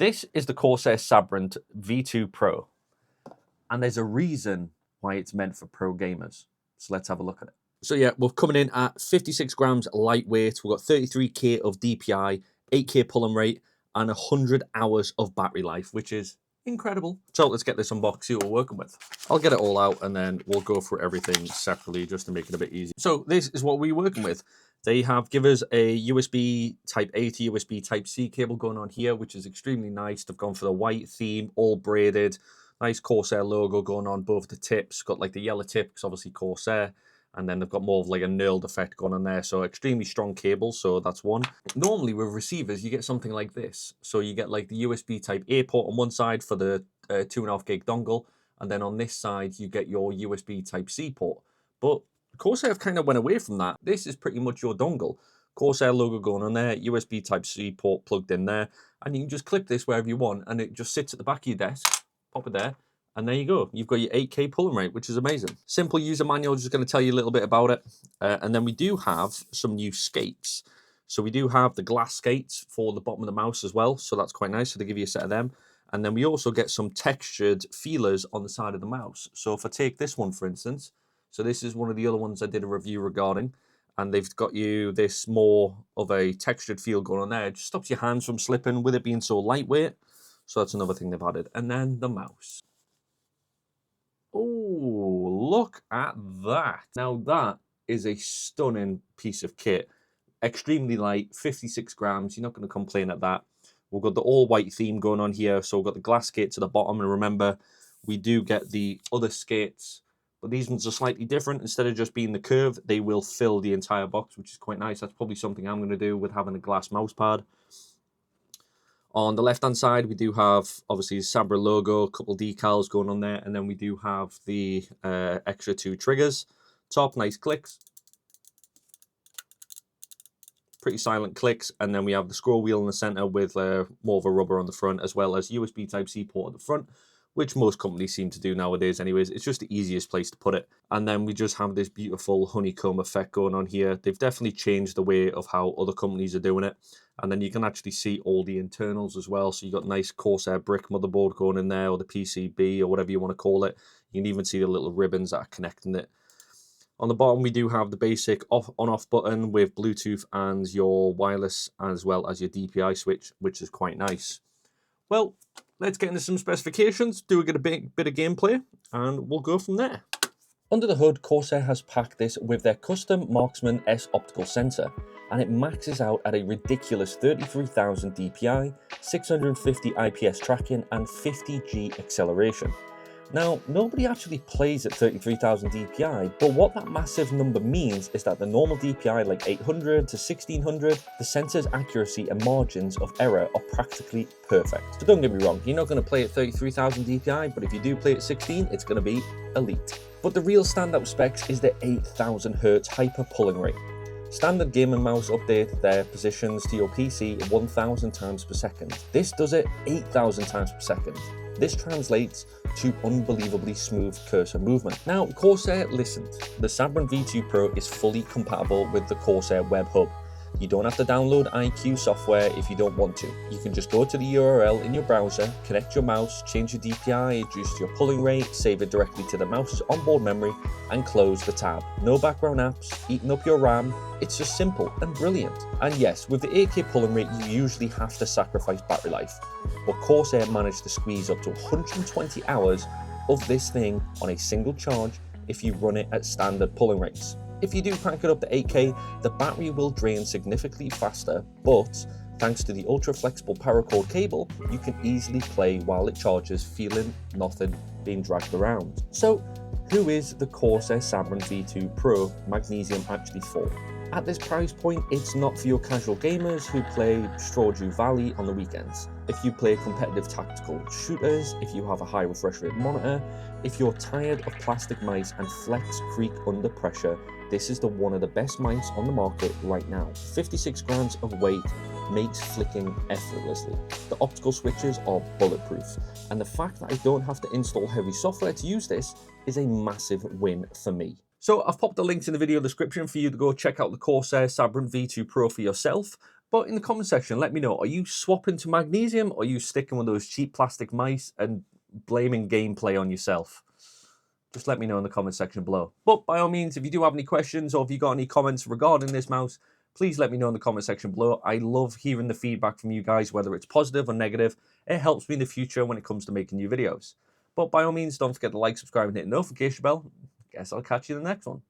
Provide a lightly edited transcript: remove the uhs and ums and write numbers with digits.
This is the Corsair Sabrent V2 Pro, and there's a reason why it's meant for pro gamers. So let's have a look at it. So yeah, we're coming in at 56 grams lightweight. We've got 33k of DPI, 8k pulling rate, and 100 hours of battery life, which is incredible. So let's get this unboxed, see what we're working with. I'll get it all out and then we'll go through everything separately just to make it a bit easier. So this is what we're working with. They have given us a USB Type A to USB Type C cable going on here, which is extremely nice. They've gone for the white theme, all braided. Nice Corsair logo going on both the tips. Got like the yellow tip, because obviously Corsair. And then they've got more of like a knurled effect going on there. So extremely strong cable, so that's one. Normally with receivers, you get something like this. So you get like the USB Type A port on one side for the 2.5 gig dongle. And then on this side, you get your USB Type C port. But Corsair have kind of went away from that. This is pretty much your dongle. Corsair logo going on there, USB Type C port plugged in there. And you can just clip this wherever you want. And it just sits at the back of your desk. Pop it there. And there you go. You've got your 8K pulling rate, which is amazing. Simple user manual, just going to tell you a little bit about it. And then we do have some new skates. So we do have the glass skates for the bottom of the mouse as well. So that's quite nice. So they give you a set of them. And then we also get some textured feelers on the side of the mouse. So if I take this one, for instance, so this is one of the other ones I did a review regarding. And they've got you this more of a textured feel going on there. It just stops your hands from slipping with it being so lightweight. So that's another thing they've added. And then the mouse. Oh, look at that. Now that is a stunning piece of kit. Extremely light, 56 grams. You're not going to complain at that. We've got the all white theme going on here. So we've got the glass skate to the bottom. And remember, we do get the other skates, but these ones are slightly different. Instead of just being the curve, they will fill the entire box, which is quite nice. That's probably something I'm going to do with having a glass mouse pad. On the left-hand side, we do have, obviously, the SABRE logo, a couple decals going on there, and then we do have the extra 2 triggers. Top, nice clicks. Pretty silent clicks, and then we have the scroll wheel in the center with more of a rubber on the front, as well as USB Type-C port at the front, which most companies seem to do nowadays anyways. It's just the easiest place to put it. And then we just have this beautiful honeycomb effect going on here. They've definitely changed the way of how other companies are doing it. And then you can actually see all the internals as well. So you got nice Corsair brick motherboard going in there, or the PCB, or whatever you want to call it. You can even see the little ribbons that are connecting it. On the bottom, we do have the basic on-off button with Bluetooth and your wireless, as well as your DPI switch, which is quite nice. Well, let's get into some specifications, do a bit of gameplay, and we'll go from there. Under the hood, Corsair has packed this with their custom Marksman S optical sensor, and it maxes out at a ridiculous 33,000 DPI, 650 IPS tracking, and 50G acceleration. Now, nobody actually plays at 33,000 DPI, but what that massive number means is that the normal DPI, like 800 to 1600, the sensor's accuracy and margins of error are practically perfect. So don't get me wrong, you're not going to play at 33,000 DPI, but if you do play at 16, it's going to be elite. But the real standout specs is the 8,000 Hz hyper pulling rate. Standard gaming mouse update their positions to your PC 1,000 times per second. This does it 8,000 times per second. This translates to unbelievably smooth cursor movement. Now, Corsair listened. The Sabrent V2 Pro is fully compatible with the Corsair Web Hub. You don't have to download iQ software if you don't want to. You can just go to the URL in your browser, connect your mouse, change your DPI, adjust your pulling rate, save it directly to the mouse's onboard memory, and close the tab. No background apps, eating up your RAM. It's just simple and brilliant. And yes, with the 8K pulling rate, you usually have to sacrifice battery life. But Corsair managed to squeeze up to 120 hours of this thing on a single charge if you run it at standard pulling rates. If you do crank it up to 8K, the battery will drain significantly faster, but thanks to the ultra flexible paracord cable, you can easily play while it charges, feeling nothing being dragged around. So, who is the Corsair Sabrent V2 Pro Magnesium actually for? At this price point, it's not for your casual gamers who play Stardew Valley on the weekends. If you play competitive tactical shooters, if you have a high refresh rate monitor, if you're tired of plastic mice and flex creak under pressure, this is one of the best mice on the market right now. 56 grams of weight makes flicking effortlessly. The optical switches are bulletproof, and the fact that I don't have to install heavy software to use this is a massive win for me. So I've popped the links in the video description for you to go check out the Corsair Sabrent V2 Pro for yourself. But in the comment section, let me know, are you swapping to magnesium, or are you sticking with those cheap plastic mice and blaming gameplay on yourself? Just let me know in the comment section below. But by all means, if you do have any questions or if you got any comments regarding this mouse, please let me know in the comment section below. I love hearing the feedback from you guys, whether it's positive or negative. It helps me in the future when it comes to making new videos. But by all means, don't forget to like, subscribe, and hit the notification bell. Guess I'll catch you in the next one.